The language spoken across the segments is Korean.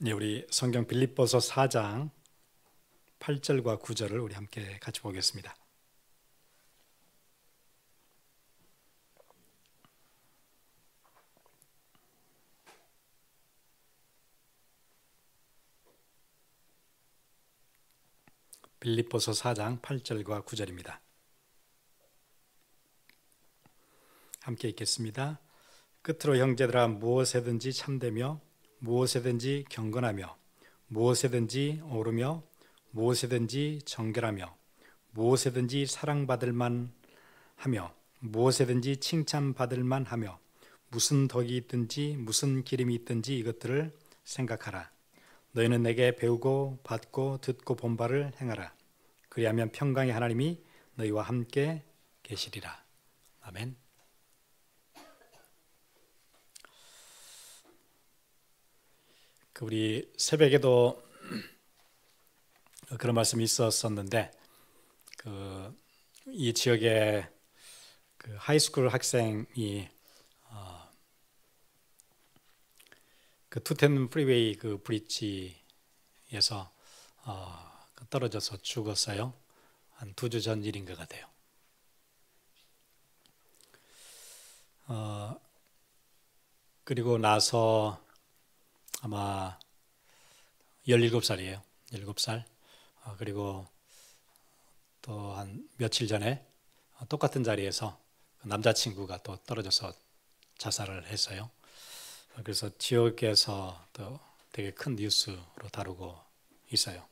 네, 우리 성경 빌립보서 4장 8절과 9절을 우리 함께 같이 보겠습니다. 빌립보서 4장 8절과 9절입니다. 함께 읽겠습니다. 끝으로 형제들아, 무엇에든지 참되며 무엇에든지 경건하며 무엇에든지 오르며 무엇에든지 정결하며 무엇에든지 사랑받을 만하며 무엇에든지 칭찬받을 만하며 무슨 덕이 있든지 무슨 기림이 있든지 이것들을 생각하라. 너희는 내게 배우고 받고 듣고 본 바를 행하라. 그리하면 평강의 하나님이 너희와 함께 계시리라. 아멘. 우리 새벽에도 그런 말씀이 있었었는데, 이 지역에 하이스쿨 학생이 투텐 프리웨이 브릿지에서 떨어져서 죽었어요. 한 2주 전 일인 것 같아요. 그리고 나서 아마 17살이에요. 17살. 그리고 또 한 며칠 전에 똑같은 자리에서 남자친구가 또 떨어져서 자살을 했어요. 그래서 지역에서 또 되게 큰 뉴스로 다루고 있어요.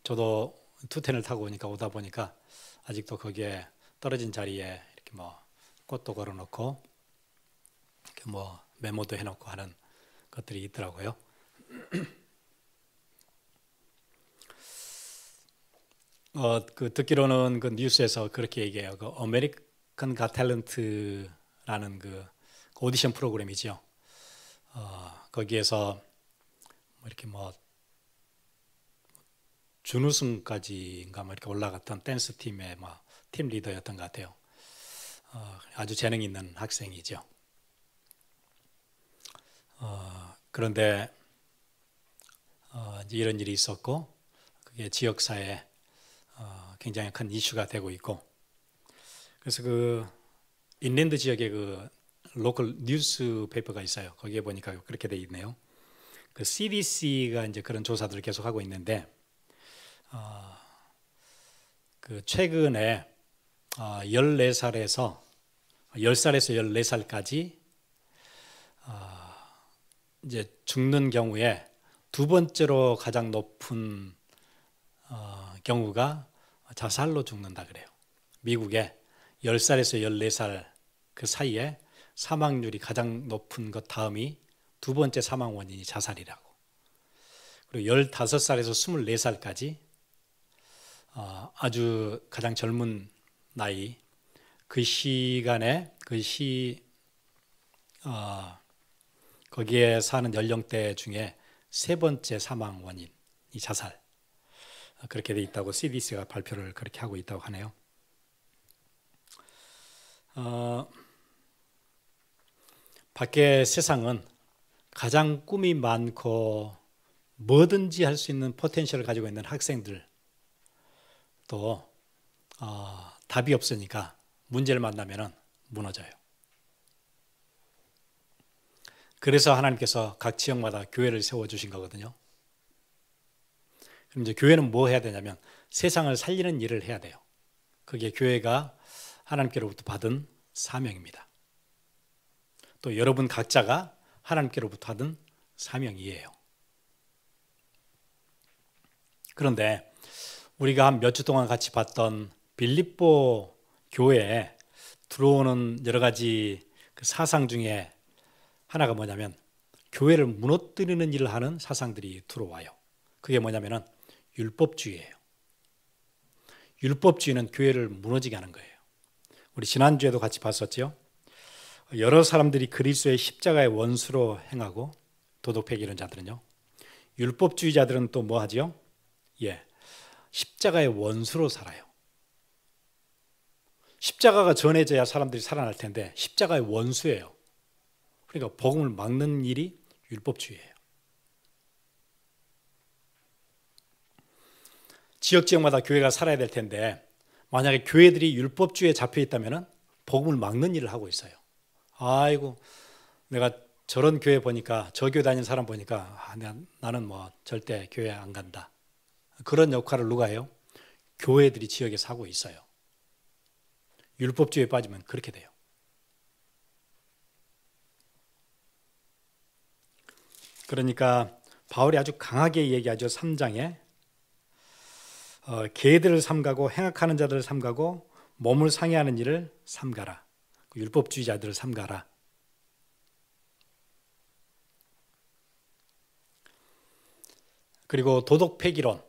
저도 투텐을 타고 오다 보니까 아직도 거기에 떨어진 자리에 이렇게 꽃도 걸어놓고 이렇게 메모도 해놓고 하는 것들이 있더라고요. 듣기로는 그 뉴스에서 그렇게 얘기해요. 아메리칸 갓 탤런트라는 오디션 프로그램이죠. 거기에서 이렇게 준우승까지인가 이렇게 올라갔던 댄스 팀의 팀 리더였던 것 같아요. 아주 재능 있는 학생이죠. 그런데 이제 이런 일이 있었고, 그게 지역사회에 굉장히 큰 이슈가 되고 있고, 그래서 인랜드 지역에 로컬 뉴스 페이퍼가 있어요. 거기에 보니까 그렇게 돼 있네요. CDC가 이제 그런 조사들을 계속 하고 있는데, 최근에 10살에서 14살까지 이제 죽는 경우에 두 번째로 가장 높은 경우가 자살로 죽는다 그래요. 미국에 10살에서 14살 그 사이에 사망률이 가장 높은 것 다음이 두 번째 사망 원인이 자살이라고. 그리고 15살에서 24살까지 아주 가장 젊은 나이, 그 시간에 거기에 사는 연령대 중에 세 번째 사망 원인이 자살. 그렇게 돼 있다고 CDC가 발표를 그렇게 하고 있다고 하네요. 밖의 세상은 가장 꿈이 많고 뭐든지 할 수 있는 포텐셜을 가지고 있는 학생들, 또 답이 없으니까 문제를 만나면 무너져요. 그래서 하나님께서 각 지역마다 교회를 세워주신 거거든요. 그럼 이제 교회는 뭐 해야 되냐면 세상을 살리는 일을 해야 돼요. 그게 교회가 하나님께로부터 받은 사명입니다. 또 여러분 각자가 하나님께로부터 받은 사명이에요. 그런데 우리가 한 몇 주 동안 같이 봤던 빌립보 교회에 들어오는 여러 가지 사상 중에 하나가 뭐냐면 교회를 무너뜨리는 일을 하는 사상들이 들어와요. 그게 뭐냐면은 율법주의예요. 율법주의는 교회를 무너지게 하는 거예요. 우리 지난주에도 같이 봤었죠. 여러 사람들이 그리스도의 십자가의 원수로 행하고 도덕폐기 이런 자들은요. 율법주의자들은 또 뭐 하죠? 십자가의 원수로 살아요. 십자가가 전해져야 사람들이 살아날 텐데 십자가의 원수예요. 그러니까 복음을 막는 일이 율법주의예요. 지역마다 교회가 살아야 될 텐데 만약에 교회들이 율법주의에 잡혀 있다면 복음을 막는 일을 하고 있어요. 아이고 내가 저런 교회 보니까 저 교회 다니는 사람 보니까 나는 뭐 절대 교회 안 간다. 그런 역할을 누가 해요? 교회들이 지역에서 하고 있어요. 율법주의에 빠지면 그렇게 돼요. 그러니까 바울이 아주 강하게 얘기하죠. 3장에 개들을 삼가고 행악하는 자들을 삼가고 몸을 상해하는 일을 삼가라. 율법주의자들을 삼가라. 그리고 도덕 폐기론.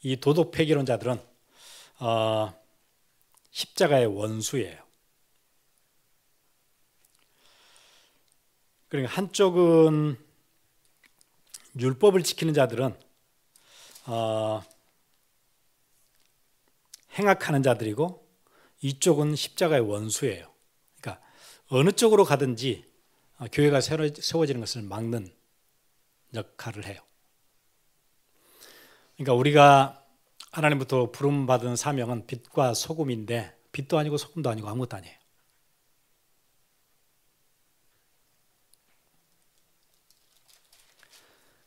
이 도덕 폐기론자들은 십자가의 원수예요. 그러니까 한쪽은 율법을 지키는 자들은 행악하는 자들이고 이쪽은 십자가의 원수예요. 그러니까 어느 쪽으로 가든지 교회가 세워지는 것을 막는 역할을 해요. 그러니까 우리가 하나님부터 부름받은 사명은 빛과 소금인데 빛도 아니고 소금도 아니고 아무것도 아니에요.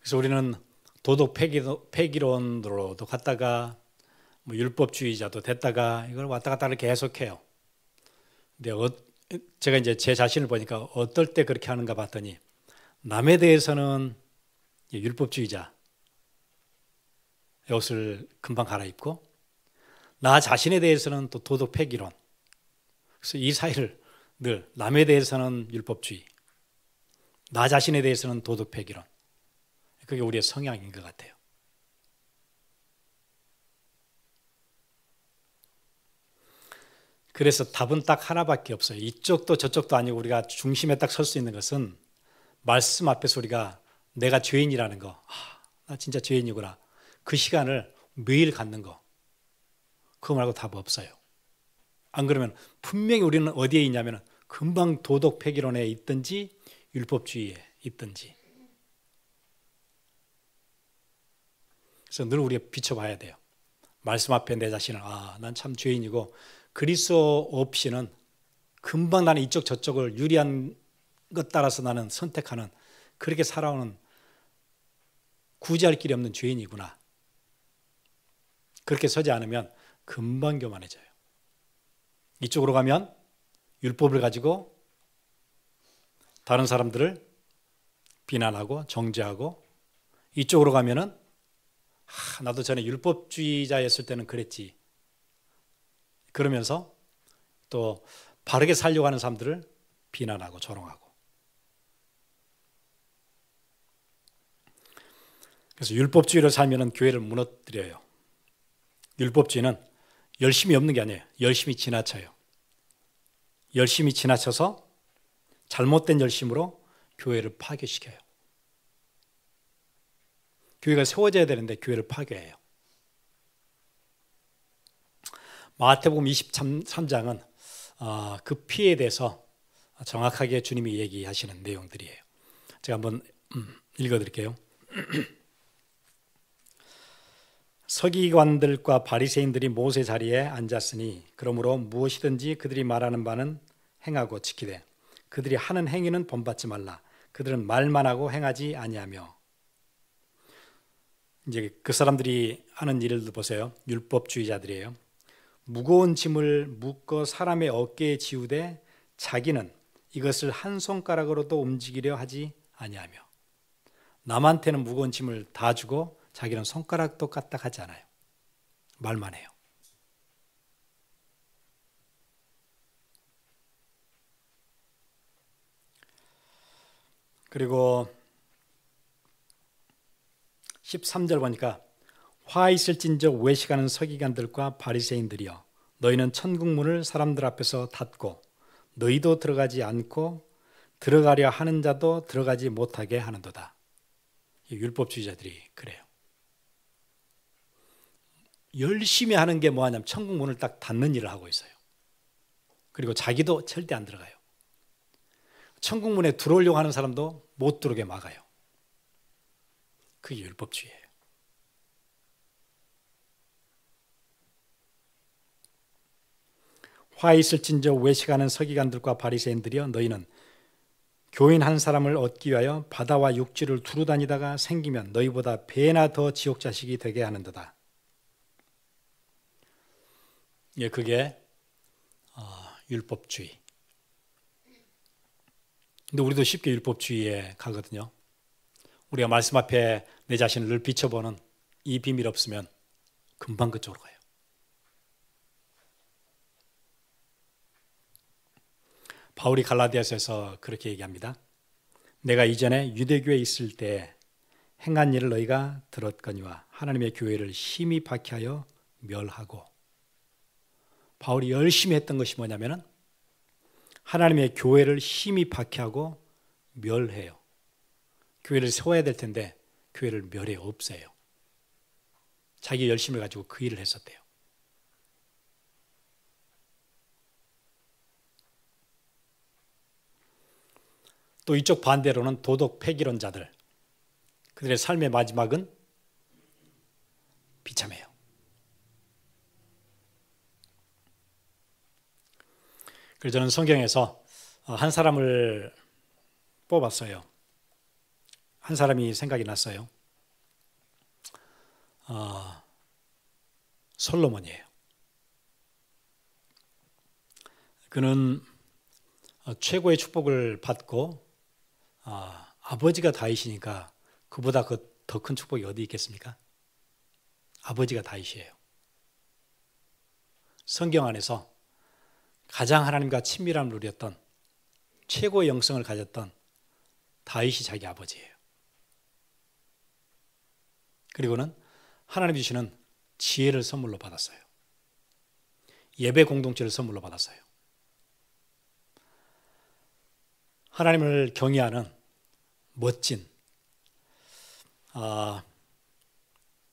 그래서 우리는 도덕 폐기론으로도 갔다가 뭐 율법주의자도 됐다가 이걸 왔다 갔다 계속해요. 근데 제가 이제 제 자신을 보니까 어떨 때 그렇게 하는가 봤더니 남에 대해서는 율법주의자 옷을 금방 갈아입고 나 자신에 대해서는 또 도덕 폐기론. 그래서 이 사이를 늘 남에 대해서는 율법주의, 나 자신에 대해서는 도덕 폐기론. 그게 우리의 성향인 것 같아요. 그래서 답은 딱 하나밖에 없어요. 이쪽도 저쪽도 아니고 우리가 중심에 딱 설 수 있는 것은 말씀 앞에서 우리가 내가 죄인이라는 거, 나 진짜 죄인이구나. 그 시간을 매일 갖는 거. 그거 말고 답 없어요. 안 그러면 분명히 우리는 어디에 있냐면 금방 도덕 폐기론에 있든지 율법주의에 있든지. 그래서 늘 우리가 비춰봐야 돼요. 말씀 앞에 내 자신을 난 참 죄인이고 그리스도 없이는 금방 나는 이쪽 저쪽을 유리한 것 따라서 나는 선택하는 그렇게 살아오는 구제할 길이 없는 죄인이구나. 그렇게 서지 않으면 금방 교만해져요. 이쪽으로 가면 율법을 가지고 다른 사람들을 비난하고 정죄하고 이쪽으로 가면은 나도 전에 율법주의자였을 때는 그랬지. 그러면서 또 바르게 살려고 하는 사람들을 비난하고 조롱하고. 그래서 율법주의로 살면은 교회를 무너뜨려요. 율법주의는 열심히 없는 게 아니에요. 열심히 지나쳐요. 열심히 지나쳐서 잘못된 열심으로 교회를 파괴시켜요. 교회가 세워져야 되는데 교회를 파괴해요. 마태복음 23장은 그 피해에 대해서 정확하게 주님이 얘기하시는 내용들이에요. 제가 한번 읽어드릴게요. 서기관들과 바리새인들이 모세 자리에 앉았으니 그러므로 무엇이든지 그들이 말하는 바는 행하고 지키되 그들이 하는 행위는 본받지 말라. 그들은 말만 하고 행하지 아니하며. 이제 그 사람들이 하는 일을 보세요. 율법주의자들이에요. 무거운 짐을 묶어 사람의 어깨에 지우되 자기는 이것을 한 손가락으로도 움직이려 하지 아니하며. 남한테는 무거운 짐을 다 주고 자기는 손가락도 까딱하지 않아요. 말만 해요. 그리고 13절 보니까 화 있을진저 외식하는 서기관들과 바리새인들이여 너희는 천국 문을 사람들 앞에서 닫고 너희도 들어가지 않고 들어가려 하는 자도 들어가지 못하게 하는도다. 율법주의자들이 그래요. 열심히 하는 게 뭐하냐면 천국 문을 딱 닫는 일을 하고 있어요. 그리고 자기도 절대 안 들어가요. 천국 문에 들어오려고 하는 사람도 못 들어오게 막아요. 그게 율법주의예요. 화 있을진저 외식하는 서기관들과 바리새인들이여, 너희는 교인 한 사람을 얻기 위하여 바다와 육지를 두루 다니다가 생기면 너희보다 배나 더 지옥 자식이 되게 하는도다. 예, 그게 율법주의. 근데 우리도 쉽게 율법주의에 가거든요. 우리가 말씀 앞에 내 자신을 늘 비춰보는 이 비밀 없으면 금방 그쪽으로 가요. 바울이 갈라디아서에서 그렇게 얘기합니다. 내가 이전에 유대교에 있을 때 행한 일을 너희가 들었거니와 하나님의 교회를 심히 박해하여 멸하고. 바울이 열심히 했던 것이 뭐냐면은 하나님의 교회를 심히 박해하고 멸해요. 교회를 세워야 될 텐데 교회를 멸해 없애요. 자기 열심을 가지고 그 일을 했었대요. 또 이쪽 반대로는 도덕 폐기론자들, 그들의 삶의 마지막은 비참해요. 그래서 저는 성경에서 한 사람을 뽑았어요. 한 사람이 생각이 났어요. 솔로몬이에요. 그는 최고의 축복을 받고 아버지가 다윗이니까 그보다 더 큰 축복이 어디 있겠습니까? 아버지가 다윗이에요. 성경 안에서 가장 하나님과 친밀함을 누렸던, 최고의 영성을 가졌던 다윗이 자기 아버지예요. 그리고는 하나님 주시는 지혜를 선물로 받았어요. 예배 공동체를 선물로 받았어요. 하나님을 경외하는 멋진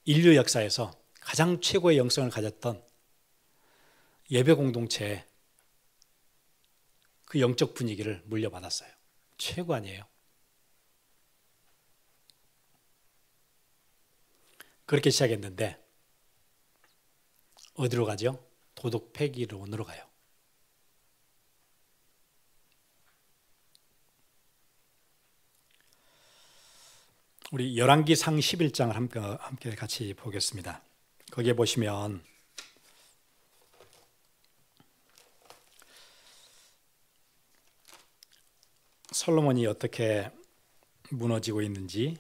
인류 역사에서 가장 최고의 영성을 가졌던 예배 공동체에 그 영적 분위기를 물려받았어요. 최고 아니에요? 그렇게 시작했는데 어디로 가죠? 도덕 폐기론으로 가요. 우리 열왕기상 11장을 함께 같이 보겠습니다. 거기에 보시면 솔로몬이 어떻게 무너지고 있는지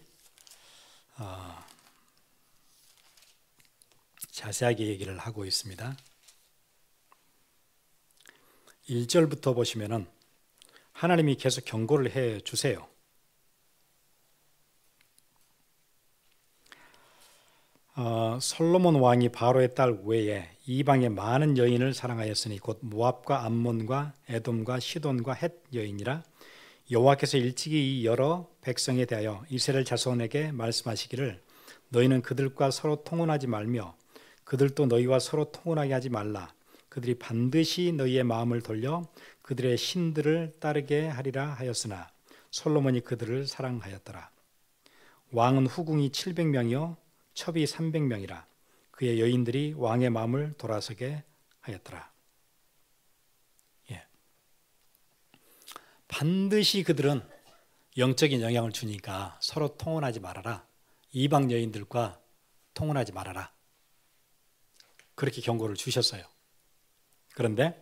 자세하게 얘기를 하고 있습니다. 1절부터 보시면은 하나님이 계속 경고를 해 주세요. 솔로몬 왕이 바로의 딸 외에 이방의 많은 여인을 사랑하였으니 곧 모압과 암몬과 에돔과 시돈과 헷 여인이라. 여호와께서 일찍이 이 여러 백성에 대하여 이스라엘 자손에게 말씀하시기를 너희는 그들과 서로 통혼하지 말며 그들도 너희와 서로 통혼하게 하지 말라. 그들이 반드시 너희의 마음을 돌려 그들의 신들을 따르게 하리라 하였으나 솔로몬이 그들을 사랑하였더라. 왕은 후궁이 700명이요 첩이 300명이라. 그의 여인들이 왕의 마음을 돌아서게 하였더라. 예. 반드시 그들은 영적인 영향을 주니까 서로 통혼하지 말아라. 이방 여인들과 통혼하지 말아라. 그렇게 경고를 주셨어요. 그런데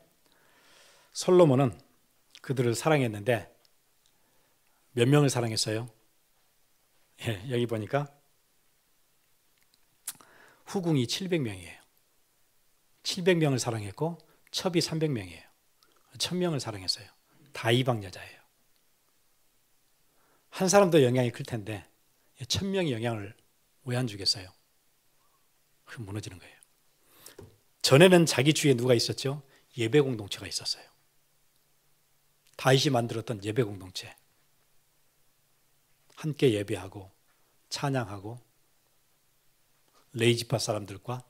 솔로몬은 그들을 사랑했는데 몇 명을 사랑했어요? 예, 여기 보니까 후궁이 700명이에요. 700명을 사랑했고 첩이 300명이에요. 1000명을 사랑했어요. 다 이방 여자예요. 한 사람도 영향이 클 텐데 1000명이 영향을 왜 안 주겠어요? 그럼 무너지는 거예요. 전에는 자기 주위에 누가 있었죠? 예배 공동체가 있었어요. 다윗이 만들었던 예배 공동체. 함께 예배하고 찬양하고 레이지파 사람들과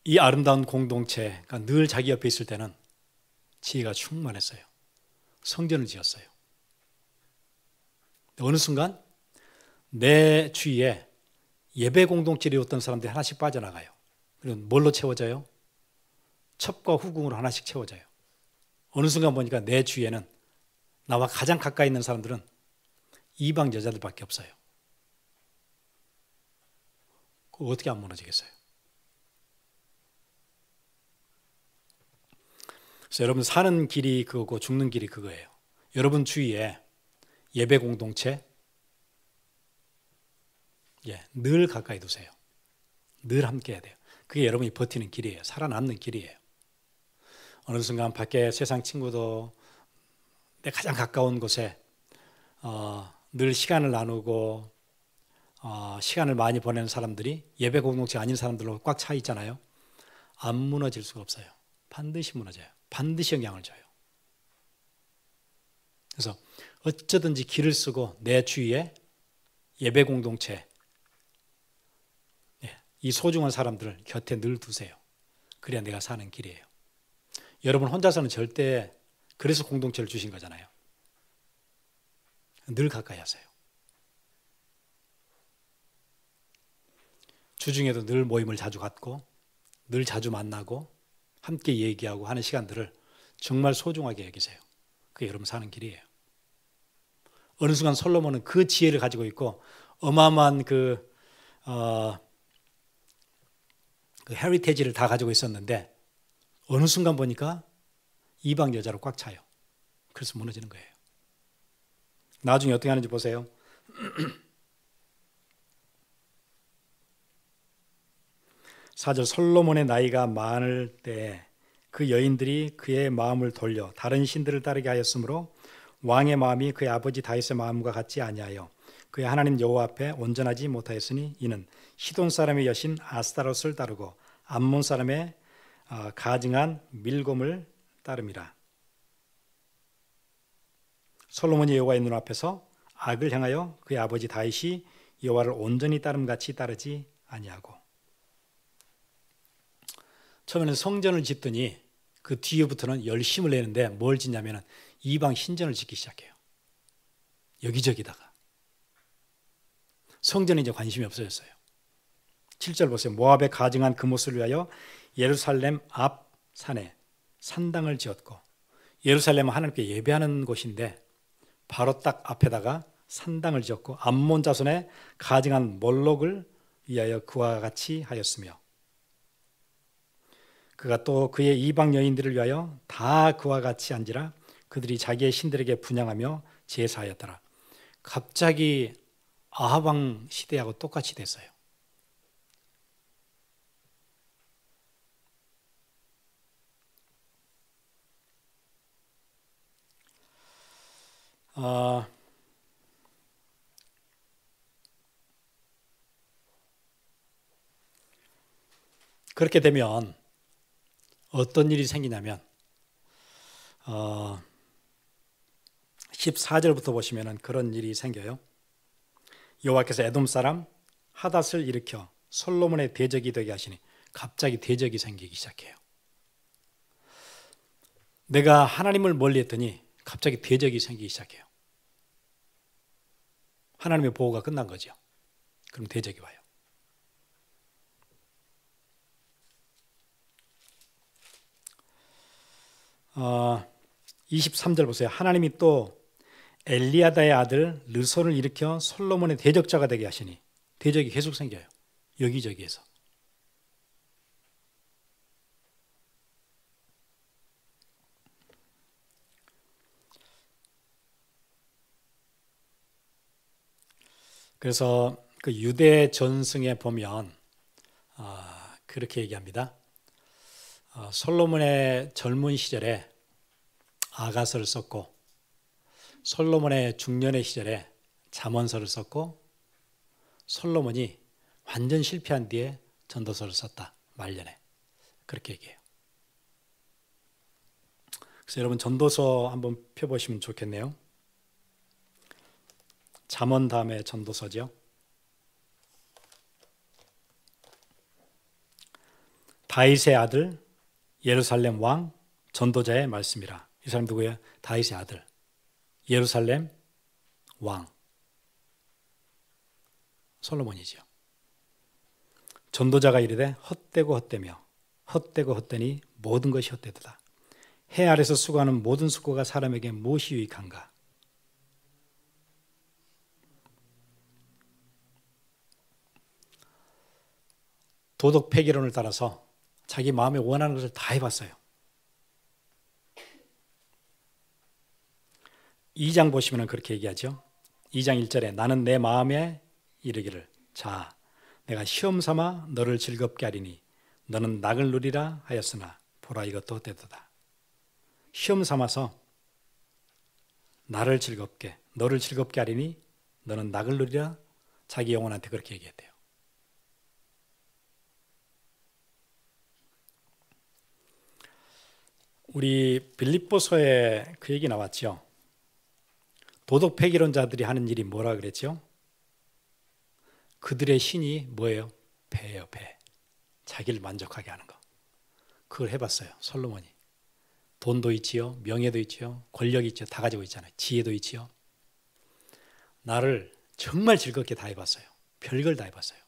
이 아름다운 공동체가 늘 자기 옆에 있을 때는 지혜가 충만했어요. 성전을 지었어요. 어느 순간 내 주위에 예배 공동체에 어떤 사람들이 하나씩 빠져나가요. 그리고 뭘로 채워져요? 첩과 후궁으로 하나씩 채워져요. 어느 순간 보니까 내 주위에는 나와 가장 가까이 있는 사람들은 이방 여자들밖에 없어요. 그거 어떻게 안 무너지겠어요? 그래서 여러분 사는 길이 그거고 죽는 길이 그거예요. 여러분 주위에 예배 공동체 늘 가까이 두세요. 늘 함께 해야 돼요. 그게 여러분이 버티는 길이에요. 살아남는 길이에요. 어느 순간 밖에 세상 친구도 내 가장 가까운 곳에 늘 시간을 나누고 시간을 많이 보내는 사람들이 예배 공동체 아닌 사람들로 꽉 차 있잖아요. 안 무너질 수가 없어요. 반드시 무너져요. 반드시 영향을 줘요. 그래서 어쩌든지 길을 쓰고 내 주위에 예배 공동체 이 소중한 사람들을 곁에 늘 두세요. 그래야 내가 사는 길이에요. 여러분 혼자서는 절대 그래서 공동체를 주신 거잖아요. 늘 가까이 하세요. 주중에도 늘 모임을 자주 갖고 늘 자주 만나고 함께 얘기하고 하는 시간들을 정말 소중하게 여기세요. 그게 여러분 사는 길이에요. 어느 순간 솔로몬은 그 지혜를 가지고 있고 어마어마한 그 헤리테지를 다 가지고 있었는데 어느 순간 보니까 이방 여자로 꽉 차요. 그래서 무너지는 거예요. 나중에 어떻게 하는지 보세요. 4절 솔로몬의 나이가 많을 때 그 여인들이 그의 마음을 돌려 다른 신들을 따르게 하였으므로 왕의 마음이 그의 아버지 다윗의 마음과 같지 아니하여 그의 하나님 여호와 앞에 온전하지 못하였으니 이는 시돈 사람의 여신 아스타롯을 따르고 암몬 사람의 가증한 밀곰을 따름이라. 솔로몬이 여호와의 눈앞에서 악을 향하여 그의 아버지 다윗이 여호와를 온전히 따름같이 따르지 아니하고. 처음에는 성전을 짓더니 그 뒤에부터는 열심을 내는데 뭘 짓냐면 이방 신전을 짓기 시작해요. 여기저기다가. 성전에 이제 관심이 없어졌어요. 7절 보세요. 모압의 가증한 금옷을 위하여 예루살렘 앞 산에 산당을 지었고, 예루살렘은 하나님께 예배하는 곳인데 바로 딱 앞에다가 산당을 지었고, 암몬 자손의 가증한 몰록을 위하여 그와 같이 하였으며, 그가 또 그의 이방 여인들을 위하여 다 그와 같이 한지라 그들이 자기의 신들에게 분향하며 제사하였더라. 갑자기 아합 왕 시대하고 똑같이 됐어요. 그렇게 되면 어떤 일이 생기냐면 14절부터 보시면 그런 일이 생겨요. 여호와께서 에돔 사람 하닷을 일으켜 솔로몬의 대적이 되게 하시니 갑자기 대적이 생기기 시작해요. 내가 하나님을 멀리했더니 갑자기 대적이 생기기 시작해요. 하나님의 보호가 끝난 거죠. 그럼 대적이 와요. 23절 보세요. 하나님이 또 엘리야다의 아들 르손을 일으켜 솔로몬의 대적자가 되게 하시니 대적이 계속 생겨요. 여기저기에서. 그래서 그 유대 전승에 보면 그렇게 얘기합니다. 솔로몬의 젊은 시절에 아가서를 썼고, 솔로몬의 중년의 시절에 잠언서를 썼고, 솔로몬이 완전 실패한 뒤에 전도서를 썼다. 말년에. 그렇게 얘기해요. 그래서 여러분 전도서 한번 펴보시면 좋겠네요. 잠언 다음에 전도서죠. 다윗의 아들 예루살렘 왕 전도자의 말씀이라. 이 사람 누구예요? 다윗의 아들 예루살렘 왕 솔로몬이죠. 전도자가 이르되 헛되고 헛되며 헛되고 헛되니 모든 것이 헛되도다. 해 아래서 수고하는 모든 수고가 사람에게 무엇이 유익한가? 도덕 폐기론을 따라서 자기 마음에 원하는 것을 다 해봤어요. 2장 보시면 그렇게 얘기하죠. 2장 1절에 나는 내 마음에 이르기를 자 내가 시험 삼아 너를 즐겁게 하리니 너는 낙을 누리라 하였으나 보라 이것도 헛되도다. 시험 삼아서 너를 즐겁게 하리니 너는 낙을 누리라 자기 영혼한테 그렇게 얘기했대요. 우리 빌립보서에 그 얘기 나왔죠. 도덕 폐기론자들이 하는 일이 뭐라 그랬죠? 그들의 신이 뭐예요? 배예요, 배. 자기를 만족하게 하는 거. 그걸 해봤어요, 솔로몬이. 돈도 있지요, 명예도 있지요, 권력이 있죠, 다 가지고 있잖아요. 지혜도 있지요. 나를 정말 즐겁게 다 해봤어요. 별걸 다 해봤어요.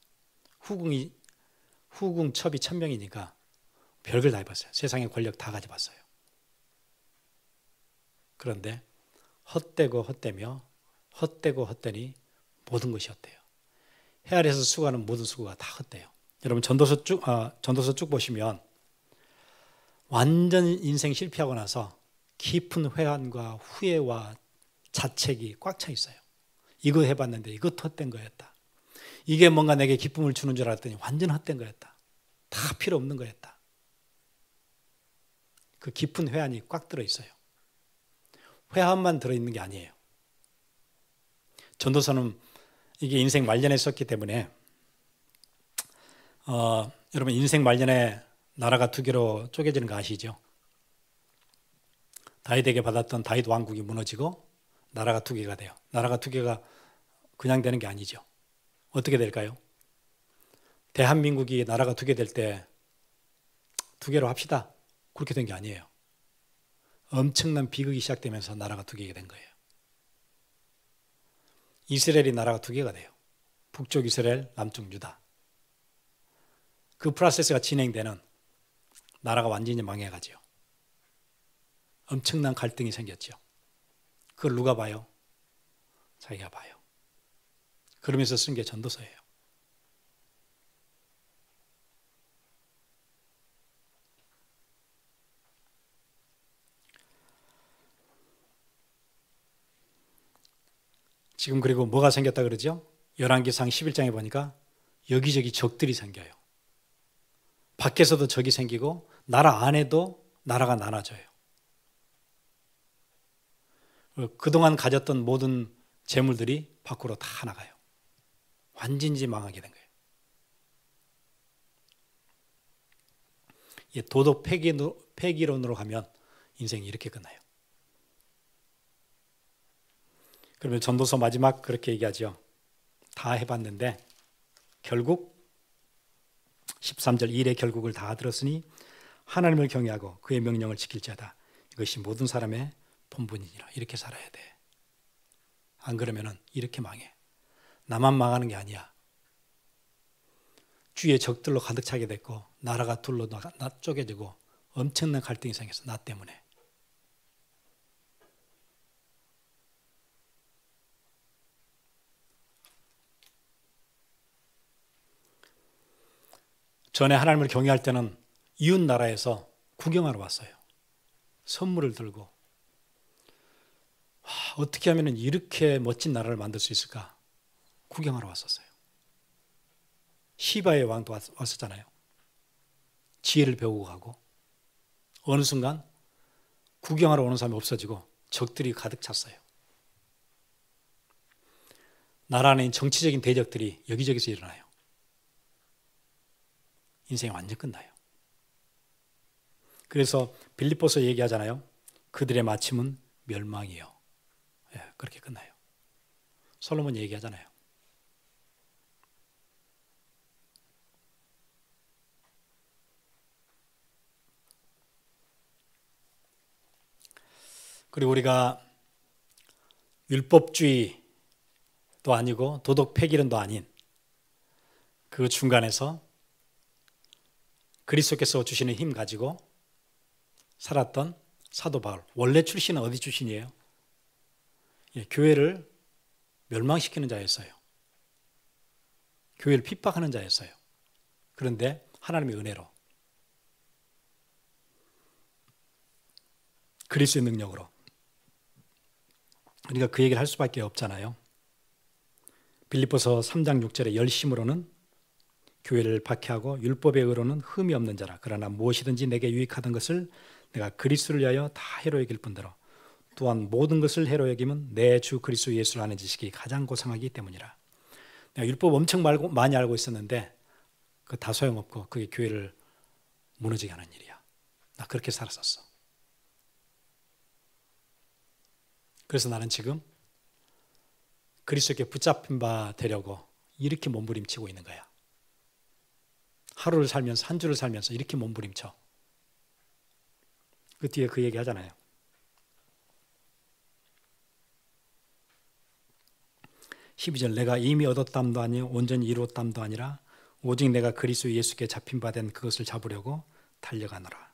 후궁 첩이 1000명이니까 별걸 다 해봤어요. 세상의 권력 다 가져봤어요. 그런데 헛되고 헛되며 헛되고 헛되니 모든 것이 헛돼요. 해 아래서 수고하는 모든 수고가 다 헛돼요. 여러분 전도서 쭉 보시면 완전 인생 실패하고 나서 깊은 회한과 후회와 자책이 꽉 차 있어요. 이거 해봤는데 이것도 헛된 거였다. 이게 뭔가 내게 기쁨을 주는 줄 알았더니 완전 헛된 거였다. 다 필요 없는 거였다. 그 깊은 회한이 꽉 들어있어요. 회한만 들어있는 게 아니에요. 전도서는 이게 인생 말년에 썼기 때문에 여러분 인생 말년에 나라가 두 개로 쪼개지는 거 아시죠? 다윗에게 받았던 다윗 왕국이 무너지고 나라가 두 개가 돼요. 나라가 두 개가 그냥 되는 게 아니죠. 어떻게 될까요? 대한민국이 나라가 두 개 될 때 두 개로 합시다. 그렇게 된 게 아니에요. 엄청난 비극이 시작되면서 나라가 두 개가 된 거예요. 이스라엘이 나라가 두 개가 돼요. 북쪽 이스라엘, 남쪽 유다. 그 프로세스가 진행되는 나라가 완전히 망해가지요. 엄청난 갈등이 생겼죠. 그걸 누가 봐요? 자기가 봐요. 그러면서 쓴 게 전도서예요. 지금 그리고 뭐가 생겼다 그러죠? 열왕기상 11장에 보니까 여기저기 적들이 생겨요. 밖에서도 적이 생기고 나라 안에도 나라가 나눠져요. 그동안 가졌던 모든 재물들이 밖으로 다 나가요. 완전히 망하게 된 거예요. 도덕 폐기론으로 가면 인생이 이렇게 끝나요. 그러면 전도서 마지막 그렇게 얘기하죠. 다 해봤는데 결국 13절 일의 결국을 다 들었으니 하나님을 경외하고 그의 명령을 지킬 자다. 이것이 모든 사람의 본분이니라. 이렇게 살아야 돼. 안 그러면은 이렇게 망해. 나만 망하는 게 아니야. 주위에 적들로 가득 차게 됐고 나라가 둘로 쪼개지고 엄청난 갈등이 생겼어. 나 때문에. 전에 하나님을 경외할 때는 이웃 나라에서 구경하러 왔어요. 선물을 들고. 어떻게 하면 이렇게 멋진 나라를 만들 수 있을까? 구경하러 왔었어요. 시바의 왕도 왔었잖아요. 지혜를 배우고 가고. 어느 순간 구경하러 오는 사람이 없어지고 적들이 가득 찼어요. 나라 안에 정치적인 대적들이 여기저기서 일어나요. 인생이 완전 끝나요. 그래서 빌립보서 얘기하잖아요. 그들의 마침은 멸망이요. 그렇게 끝나요. 솔로몬 얘기하잖아요. 그리고 우리가 율법주의도 아니고 도덕 폐기론도 아닌 그 중간에서 그리스도께서 주시는 힘 가지고 살았던 사도 바울. 원래 출신은 어디 출신이에요? 예, 교회를 멸망시키는 자였어요. 교회를 핍박하는 자였어요. 그런데 하나님의 은혜로 그리스도의 능력으로 우리가 그 얘기를 할 수밖에 없잖아요. 빌립보서 3장 6절에 열심으로는 교회를 박해하고 율법의 의로는 흠이 없는 자라. 그러나 무엇이든지 내게 유익하던 것을 내가 그리스도를 위하여 다 해로 여길 뿐더러 또한 모든 것을 해로 여김은 내 주 그리스도 예수를 아는 지식이 가장 고상하기 때문이라. 내가 율법 엄청 많이 알고 있었는데 그 다 소용없고 그게 교회를 무너지게 하는 일이야. 나 그렇게 살았었어. 그래서 나는 지금 그리스도께 붙잡힌 바 되려고 이렇게 몸부림치고 있는 거야. 하루를 살면서, 한 주를 살면서 이렇게 몸부림쳐. 그 뒤에 그 얘기 하잖아요. 12절 내가 이미 얻었담도 아니요 온전히 이루었담도 아니라 오직 내가 그리스도 예수께 잡힌 바 된 그것을 잡으려고 달려가노라.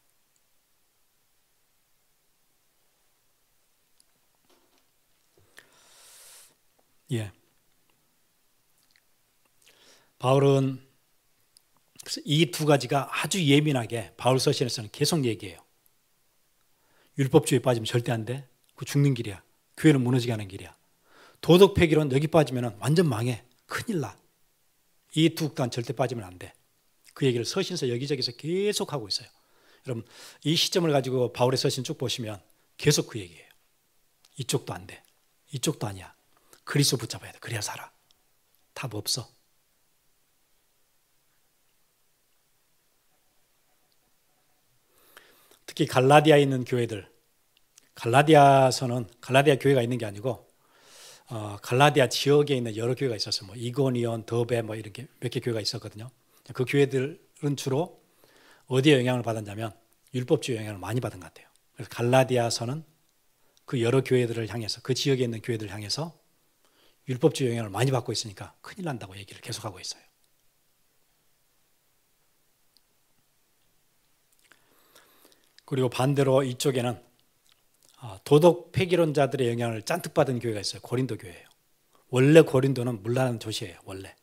예. 바울은 이 두 가지가 아주 예민하게 바울 서신에서는 계속 얘기해요. 율법주의에 빠지면 절대 안 돼. 그거 죽는 길이야. 교회는 무너지게 하는 길이야. 도덕 폐기론 여기 빠지면 완전 망해. 큰일 나. 이 두 극단 절대 빠지면 안 돼. 그 얘기를 서신서 여기저기서 계속 하고 있어요. 여러분 이 시점을 가지고 바울의 서신 쭉 보시면 계속 그 얘기예요. 이쪽도 안 돼. 이쪽도 아니야. 그리스도 붙잡아야 돼. 그래야 살아. 답 없어. 특히 갈라디아에 있는 교회들, 갈라디아서는 갈라디아 교회가 있는 게 아니고 갈라디아 지역에 있는 여러 교회가 있었어요. 뭐 이고니온, 더베 뭐 이렇게 몇 개 교회가 있었거든요. 그 교회들은 주로 어디에 영향을 받았냐면 율법주의 영향을 많이 받은 것 같아요. 그래서 갈라디아서는 그 여러 교회들을 향해서 그 지역에 있는 교회들을 향해서 율법주의 영향을 많이 받고 있으니까 큰일 난다고 얘기를 계속하고 있어요. 그리고 반대로 이쪽에는 도덕 폐기론자들의 영향을 잔뜩 받은 교회가 있어요. 고린도 교회예요. 원래 고린도는 물나는 도시예요. 원래.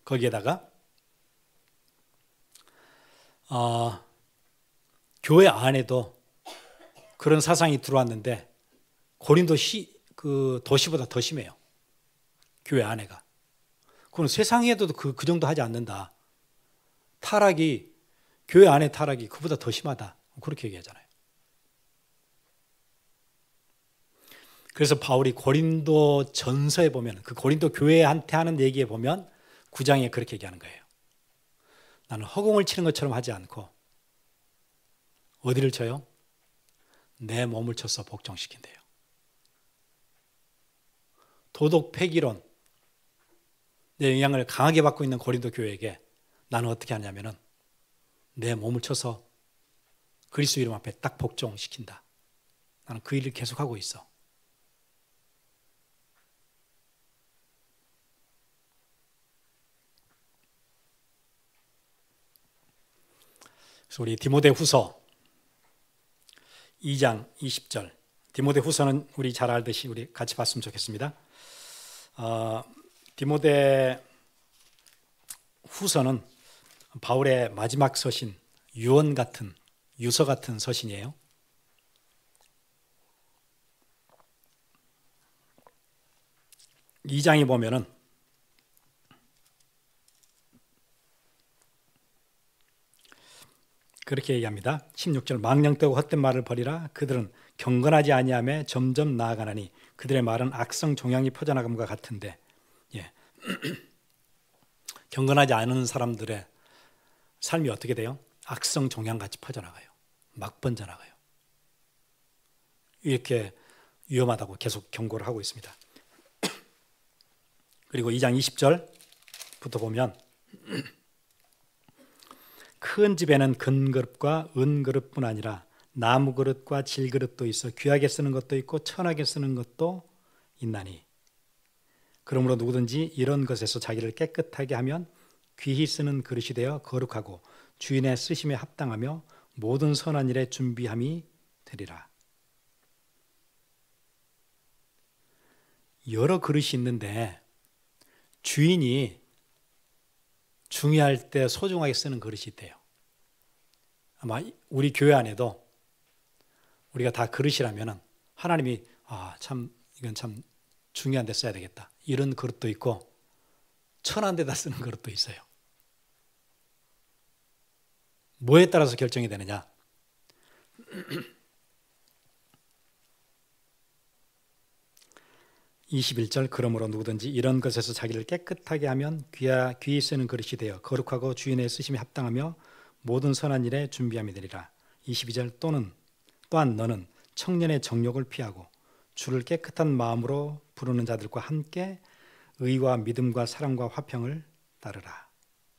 거기에다가 교회 안에도 그런 사상이 들어왔는데 고린도 그 도시보다 더 심해요. 교회 안에가. 그건 세상에도 그 정도 하지 않는다. 타락이 교회 안에 타락이 그보다 더 심하다. 그렇게 얘기하잖아요. 그래서 바울이 고린도 전서에 보면 그 고린도 교회한테 하는 얘기에 보면 9장에 그렇게 얘기하는 거예요. 나는 허공을 치는 것처럼 하지 않고 어디를 쳐요? 내 몸을 쳐서 복종시킨대요. 도덕 폐기론 내 영향을 강하게 받고 있는 고린도 교회에게 나는 어떻게 하냐면은 내 몸을 쳐서 그리스도 이름 앞에 딱 복종시킨다. 나는 그 일을 계속하고 있어. 그래서 우리 디모데 후서 2장 20절 디모데 후서는 우리 잘 알듯이 우리 같이 봤으면 좋겠습니다. 디모데 후서는 바울의 마지막 서신, 유언 같은, 유서 같은 서신이에요. 이 장에 보면은 그렇게 얘기합니다. 16절 망령되고 헛된 말을 버리라. 그들은 경건하지 아니하며 점점 나아가나니 그들의 말은 악성 종양이 퍼져나감과 같은데 예. 경건하지 않은 사람들의 삶이 어떻게 돼요? 악성 종양같이 퍼져나가요. 막 번져나가요. 이렇게 위험하다고 계속 경고를 하고 있습니다. 그리고 2장 20절부터 보면 큰 집에는 금그릇과 은그릇뿐 아니라 나무그릇과 질그릇도 있어 귀하게 쓰는 것도 있고 천하게 쓰는 것도 있나니 그러므로 누구든지 이런 것에서 자기를 깨끗하게 하면 귀히 쓰는 그릇이 되어 거룩하고 주인의 쓰심에 합당하며 모든 선한 일에 준비함이 되리라. 여러 그릇이 있는데 주인이 중요할 때 소중하게 쓰는 그릇이 있대요. 아마 우리 교회 안에도 우리가 다 그릇이라면 하나님이 참 이건 참 중요한 데 써야 되겠다, 이런 그릇도 있고 천한 데다 쓰는 그릇도 있어요. 뭐에 따라서 결정이 되느냐? 21절, 그러므로 누구든지 이런 것에서 자기를 깨끗하게 하면 귀히 쓰는 그릇이 되어 거룩하고 주인의 쓰심에 합당하며 모든 선한 일에 준비함이 되리라. 22절, 또한 너는 청년의 정욕을 피하고 주를 깨끗한 마음으로 부르는 자들과 함께 의와 믿음과 사랑과 화평을 따르라.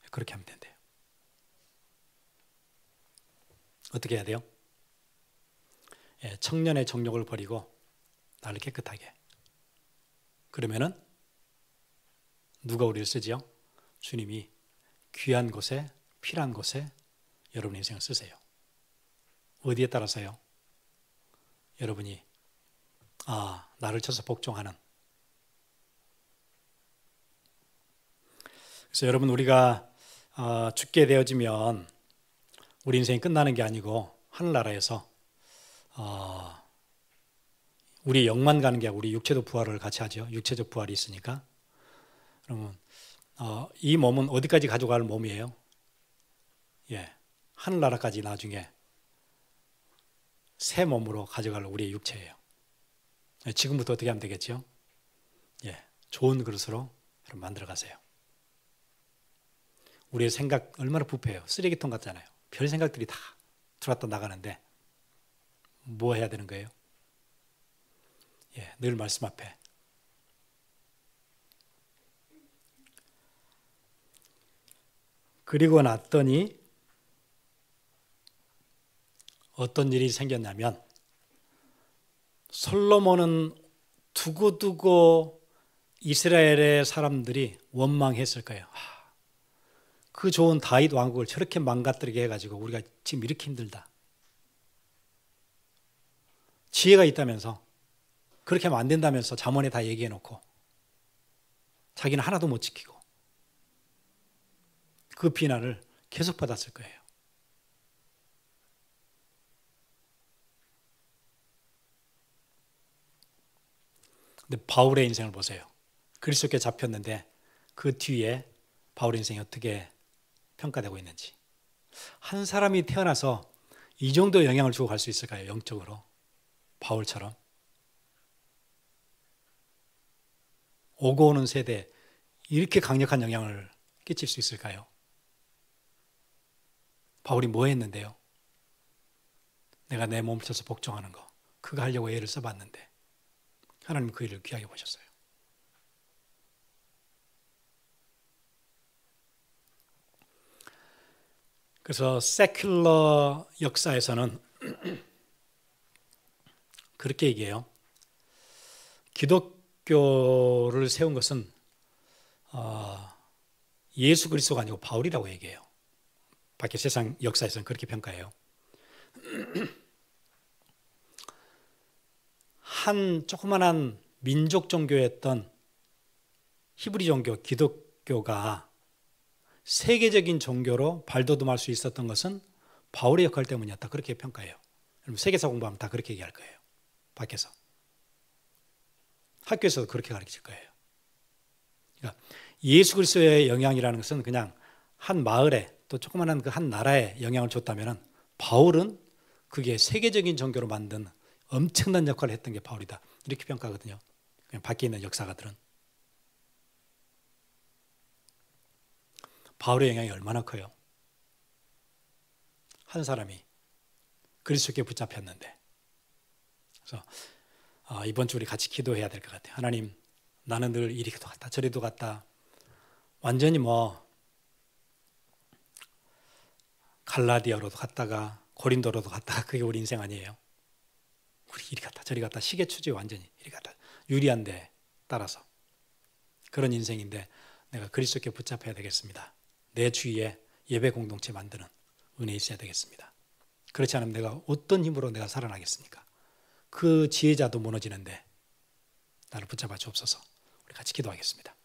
그렇게 하면 된대요. 어떻게 해야 돼요? 청년의 정욕을 버리고 나를 깨끗하게. 그러면은 누가 우리를 쓰지요? 주님이 귀한 곳에, 필요한 곳에 여러분 인생을 쓰세요. 어디에 따라서요? 여러분이 나를 쳐서 복종하는. 그래서 여러분, 우리가 죽게 되어지면 우리 인생이 끝나는 게 아니고 하늘나라에서 우리 영만 가는 게 아니고 우리 육체도 부활을 같이 하죠. 육체적 부활이 있으니까. 그러면 이 몸은 어디까지 가져갈 몸이에요? 하늘나라까지 나중에 새 몸으로 가져갈 우리의 육체예요. 지금부터 어떻게 하면 되겠죠? 좋은 그릇으로 여러분 만들어 가세요. 우리의 생각 얼마나 부패해요. 쓰레기통 같잖아요. 별 생각들이 다 들어왔다 나가는데 뭐 해야 되는 거예요? 늘 말씀 앞에 그리고 났더니 어떤 일이 생겼냐면, 솔로몬은 두고두고 이스라엘의 사람들이 원망했을 거예요. 그 좋은 다윗 왕국을 저렇게 망가뜨리게 해가지고 우리가 지금 이렇게 힘들다. 지혜가 있다면서, 그렇게 하면 안 된다면서 잠언에 다 얘기해놓고 자기는 하나도 못 지키고, 그 비난을 계속 받았을 거예요. 근데 바울의 인생을 보세요. 그리스도께 잡혔는데 그 뒤에 바울의 인생이 어떻게 평가되고 있는지. 한 사람이 태어나서 이 정도 영향을 주고 갈 수 있을까요? 영적으로. 바울처럼. 오고 오는 세대에 이렇게 강력한 영향을 끼칠 수 있을까요? 바울이 뭐 했는데요? 내가 내 몸을 쳐서 복종하는 거, 그거 하려고 애를 써봤는데 하나님 그 일을 귀하게 보셨어요. 그래서 세큘러 역사에서는 그렇게 얘기해요. 기독교를 세운 것은 예수 그리스도가 아니고 바울이라고 얘기해요. 밖에 세상 역사에서는 그렇게 평가해요. 한 조그만한 민족 종교였던 히브리 종교, 기독교가 세계적인 종교로 발돋움할 수 있었던 것은 바울의 역할 때문이었다. 그렇게 평가해요. 세계사 공부하면 다 그렇게 얘기할 거예요. 밖에서. 학교에서도 그렇게 가르칠 거예요. 그러니까 예수 그리스도의 영향이라는 것은 그냥 한 마을에, 또 조그만한 그 한 나라에 영향을 줬다면, 바울은 그게 세계적인 종교로 만든 엄청난 역할을 했던 게 바울이다. 이렇게 평가하거든요. 그냥 밖에 있는 역사가들은. 바울의 영향이 얼마나 커요. 한 사람이 그리스도께 붙잡혔는데. 그래서 이번 주 우리 같이 기도해야 될 것 같아요. 하나님, 나는 늘 이리도 갔다 저리도 갔다, 완전히 갈라디아로도 갔다가 고린도로도 갔다가, 그게 우리 인생 아니에요. 우리 이리 갔다 저리 갔다, 시계추지 완전히 이리 갔다, 유리한 데 따라서 그런 인생인데, 내가 그리스도께 붙잡혀야 되겠습니다. 내 주위에 예배 공동체 만드는, 은혜 있어야 되겠습니다. 그렇지 않으면 내가 어떤 힘으로 내가 살아나겠습니까? 그 지혜자도 무너지는데 나를 붙잡아 주옵소서. 우리 같이 기도하겠습니다.